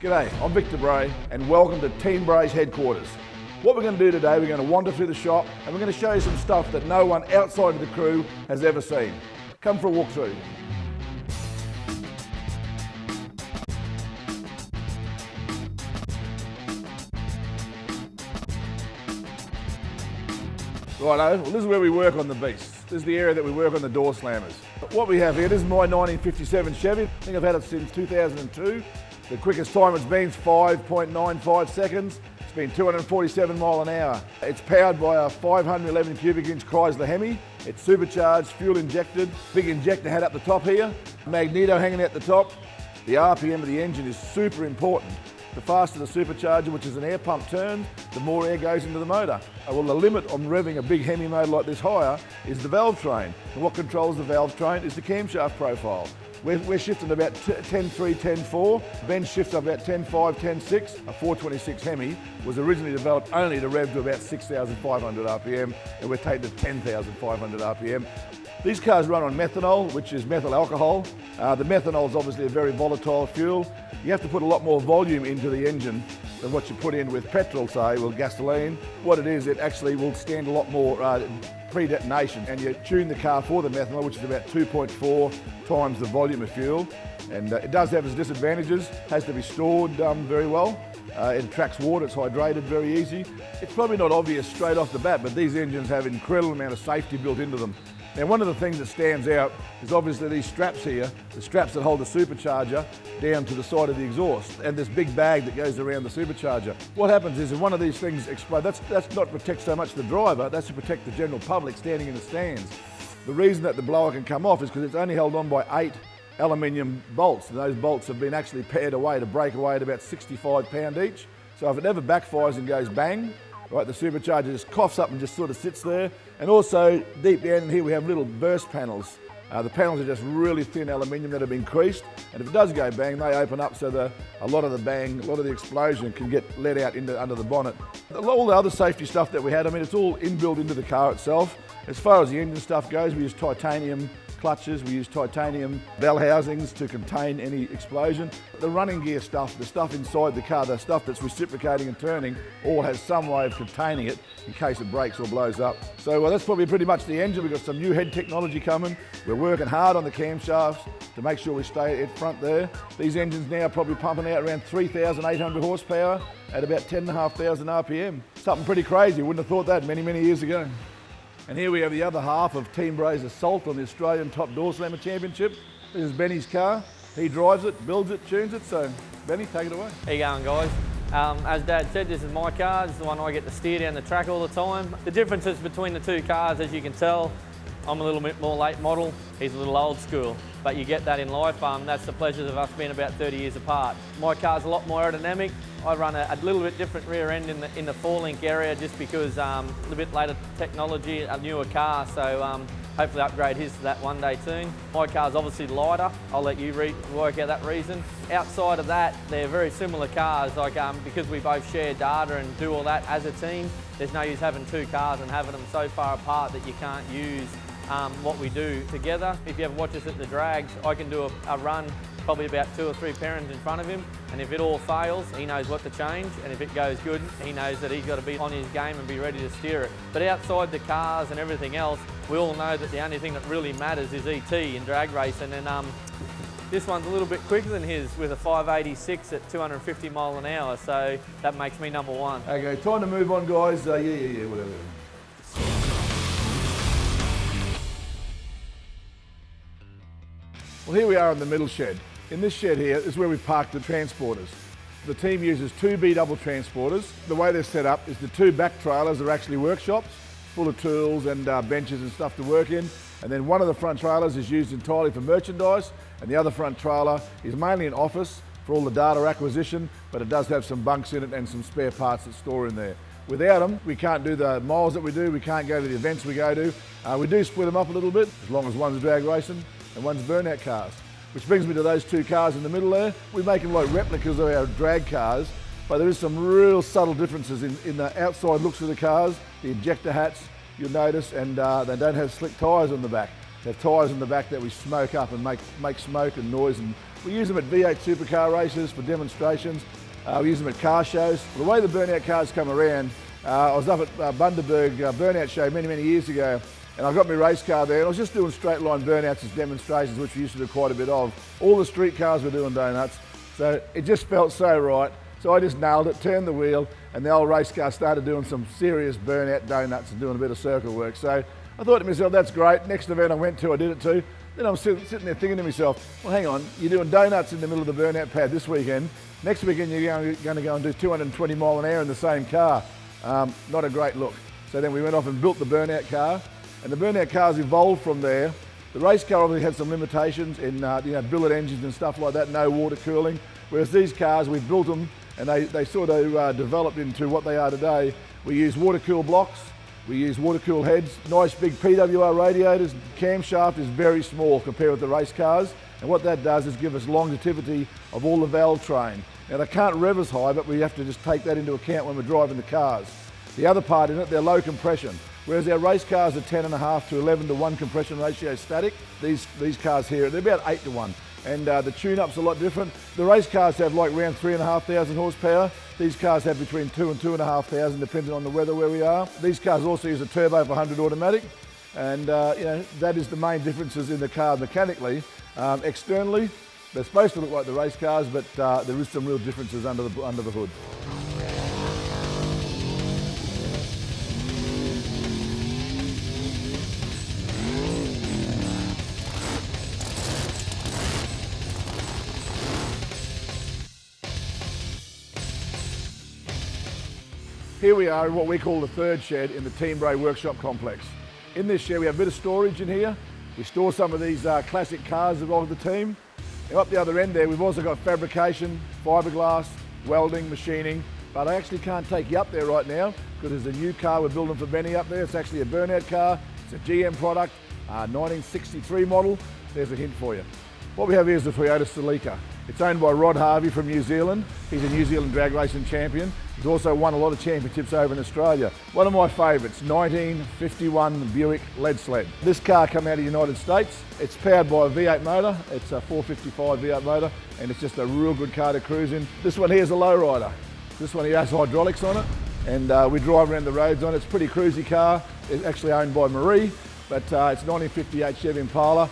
G'day, I'm Victor Bray and welcome to Team Bray's headquarters. What we're going to do today, we're going to wander through the shop and we're going to show you some stuff that no one outside of the crew has ever seen. Come for a walk through. Righto, well this is where we work on the beast. This is the area that we work on the door slammers. What we have here, this is my 1957 Chevy. I think I've had it since 2002. The quickest time it's been is 5.95 seconds. It's been 247 mile an hour. It's powered by a 511 cubic inch Chrysler Hemi. It's supercharged, fuel injected, big injector head up the top here, magneto hanging out the top. The RPM of the engine is super important. The faster the supercharger, which is an air pump, turns, the more air goes into the motor. Well, the limit on revving a big Hemi motor like this higher is the valve train. And what controls the valve train is the camshaft profile. We're shifting about 10.3, 10.4. Ben shifts up about 10.5, 10.6. A 426 Hemi was originally developed only to rev to about 6,500 RPM, and we're taking to 10,500 RPM. These cars run on methanol, which is methyl alcohol. The methanol is obviously a very volatile fuel. You have to put a lot more volume into the engine than what you put in with petrol, say, or gasoline. What it is, it actually will stand a lot more pre-detonation, and you tune the car for the methanol, which is about 2.4 times the volume of fuel. And it does have its disadvantages, has to be stored very well. It attracts water, it's hydrated very easy. It's probably not obvious straight off the bat, but these engines have an incredible amount of safety built into them. Now, one of the things that stands out is obviously these straps here, the straps that hold the supercharger down to the side of the exhaust, and this big bag that goes around the supercharger. What happens is if one of these things explodes, that's not to protect so much the driver, that's to protect the general public standing in the stands. The reason that the blower can come off is because it's only held on by 8 aluminium bolts, and those bolts have been actually pared away to break away at about 65 pound each. So if it ever backfires and goes bang, right, the supercharger just coughs up and just sort of sits there. And also deep down in here we have little burst panels. The panels are just really thin aluminium that have been creased, and if it does go bang, they open up so a lot of the bang, a lot of the explosion can get let out under the bonnet. All the other safety stuff that we had, I mean, it's all inbuilt into the car itself. As far as the engine stuff goes, we use titanium clutches, we use titanium bell housings to contain any explosion. The running gear stuff, the stuff inside the car, the stuff that's reciprocating and turning, all has some way of containing it in case it breaks or blows up. So that's probably pretty much the engine. We've got some new head technology coming. We're working hard on the camshafts to make sure we stay at front there. These engines now are probably pumping out around 3,800 horsepower at about 10,500 RPM. Something pretty crazy. Wouldn't have thought that many, many years ago. And here we have the other half of Team Bray's assault on the Australian Top Door Slammer Championship. This is Benny's car. He drives it, builds it, tunes it. So, Benny, take it away. How you going, guys? As Dad said, this is my car. This is the one I get to steer down the track all the time. The differences between the two cars, as you can tell, I'm a little bit more late model, he's a little old school. But you get that in life. That's the pleasures of us being about 30 years apart. My car's a lot more aerodynamic. I run a little bit different rear end in the 4-link area just because a little bit later technology, a newer car, so hopefully upgrade his to that one day soon. My car's obviously lighter. I'll let you work out that reason. Outside of that, they're very similar cars. Like because we both share data and do all that as a team, there's no use having two cars and having them so far apart that you can't use what we do together. If you ever watch us at the drags, I can do a run probably about 2 or 3 pairings in front of him, and if it all fails, he knows what to change, and if it goes good, he knows that he's got to be on his game and be ready to steer it. But outside the cars and everything else, we all know that the only thing that really matters is ET in drag racing, and this one's a little bit quicker than his with a 586 at 250 mile an hour, so that makes me number one. Okay, time to move on, guys. Yeah, whatever. Well, here we are in the middle shed. In this shed here is where we park the transporters. The team uses 2 B-double transporters. The way they're set up is the 2 back trailers are actually workshops, full of tools and benches and stuff to work in. And then one of the front trailers is used entirely for merchandise, and the other front trailer is mainly an office for all the data acquisition, but it does have some bunks in it and some spare parts that store in there. Without them, we can't do the miles that we do, we can't go to the events we go to. We do split them up a little bit, as long as one's drag racing and one's burnout cars. Which brings me to those 2 cars in the middle there. We make them like replicas of our drag cars, but there is some real subtle differences in the outside looks of the cars, the ejector hats, you'll notice, and they don't have slick tyres on the back. They have tyres in the back that we smoke up and make smoke and noise, and we use them at V8 supercar races for demonstrations. We use them at car shows. The way the burnout cars come around, I was up at Bundaberg burnout show many years ago, and I got my race car there, and I was just doing straight line burnouts as demonstrations, which we used to do quite a bit of. All the street cars were doing donuts, so it just felt so right. So I just nailed it, turned the wheel, and the old race car started doing some serious burnout donuts and doing a bit of circle work. So I thought to myself, that's great. Next event I went to, I did it too. Then I'm sitting there thinking to myself, well, hang on, you're doing donuts in the middle of the burnout pad this weekend. Next weekend you're going to go and do 220 mile an hour in the same car. Not a great look. So then we went off and built the burnout car, and the burnout cars evolved from there. The race car obviously had some limitations in billet engines and stuff like that, no water cooling. Whereas these cars, we built them and they sort of developed into what they are today. We use water cooled blocks, we use water cooled heads, nice big PWR radiators. Camshaft is very small compared with the race cars, and what that does is give us longevity of all the valve train. Now they can't rev as high, but we have to just take that into account when we're driving the cars. The other part in it, they're low compression. Whereas our race cars are 10.5 to 11 to 1 compression ratio static, these cars here, they're about 8 to 1. And the tune-up's a lot different. The race cars have like around 3,500 horsepower. These cars have between 2 and 2,500, depending on the weather where we are. These cars also use a turbo for 100 automatic. And that is the main differences in the car mechanically. Externally, they're supposed to look like the race cars, but there is some real differences under the hood. Here we are in what we call the third shed in the Team Bray workshop complex. In this shed we have a bit of storage in here. We store some of these classic cars of the team. And up the other end there we've also got fabrication, fiberglass, welding, machining, but I actually can't take you up there right now because there's a new car we're building for Benny up there. It's actually a burnout car, it's a GM product, 1963 model. There's a hint for you. What we have here is the Toyota Celica. It's owned by Rod Harvey from New Zealand. He's a New Zealand drag racing champion. He's also won a lot of championships over in Australia. One of my favourites, 1951 Buick lead sled. This car came out of the United States. It's powered by a V8 motor. It's a 455 V8 motor, and it's just a real good car to cruise in. This one here is a lowrider. This one here has hydraulics on it, and we drive around the roads on it. It's a pretty cruisy car. It's actually owned by Marie, but it's 1958 Chevy Impala.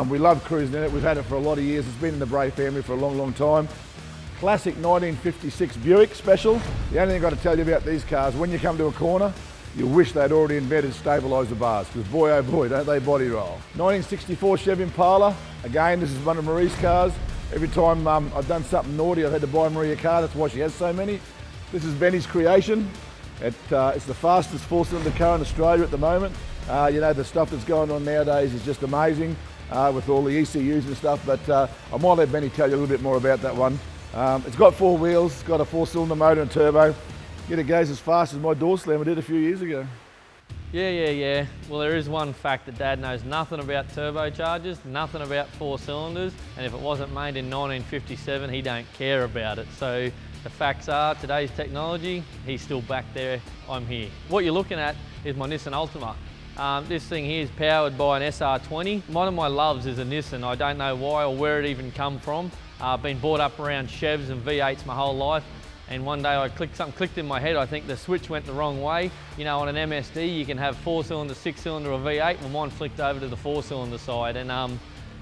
We love cruising in it. We've had it for a lot of years. It's been in the Bray family for a long time. Classic 1956 Buick Special. The only thing I've got to tell you about these cars, when you come to a corner, you wish they'd already invented stabiliser bars, because boy oh boy, don't they body roll. 1964 Chevy Impala. Again, this is one of Marie's cars. Every time I've done something naughty, I've had to buy Marie a car. That's why she has so many. This is Benny's creation. It's the fastest four-cylinder car in Australia at the moment. The stuff that's going on nowadays is just amazing. With all the ECUs and stuff, but I might let Benny tell you a little bit more about that one. It's got 4 wheels, it's got a 4-cylinder motor and turbo. Yet it goes as fast as my door slammer did a few years ago. Yeah. Well, there is one fact that Dad knows nothing about turbochargers, nothing about 4 cylinders, and if it wasn't made in 1957, he don't care about it. So the facts are, today's technology, he's still back there, I'm here. What you're looking at is my Nissan Altima. This thing here is powered by an SR20. One of my loves is a Nissan. I don't know why or where it even come from. I've been brought up around Chevs and V8s my whole life, and one day something clicked in my head. I think the switch went the wrong way. On an MSD you can have 4-cylinder, 6-cylinder or V8. Well, mine flicked over to the 4-cylinder side, and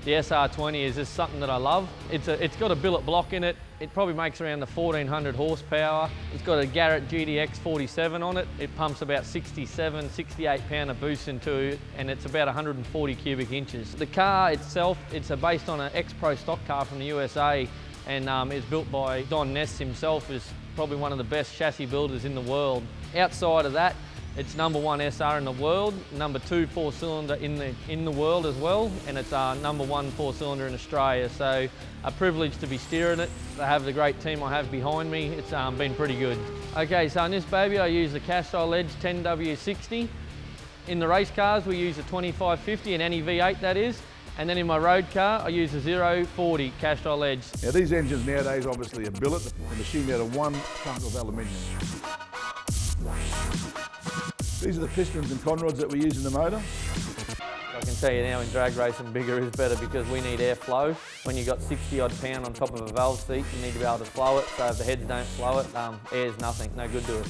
the SR20 is just something that I love. It's got a billet block in it. It probably makes around the 1400 horsepower. It's got a Garrett GDX 47 on it. It pumps about 67, 68 pound of boost into it, and it's about 140 cubic inches. The car itself, it's based on an ex-pro stock car from the USA, and is built by Don Ness himself, is probably one of the best chassis builders in the world. Outside of that, it's #1 SR in the world, #2 4-cylinder in the world as well, and it's #1 4-cylinder in Australia. So a privilege to be steering it, to have the great team I have behind me. It's been pretty good. Okay, so in this baby I use the Castrol 10W60. In the race cars we use a 2550, in any V8 that is. And then in my road car, I use a 040 Castrol Edge. Now these engines nowadays obviously are billet, the machine out of one chunk of aluminium. These are the pistons and conrods that we use in the motor. I can tell you now, in drag racing, bigger is better because we need airflow. When you've got 60 odd pound on top of a valve seat, you need to be able to flow it. So if the heads don't flow it, air's nothing, no good to it.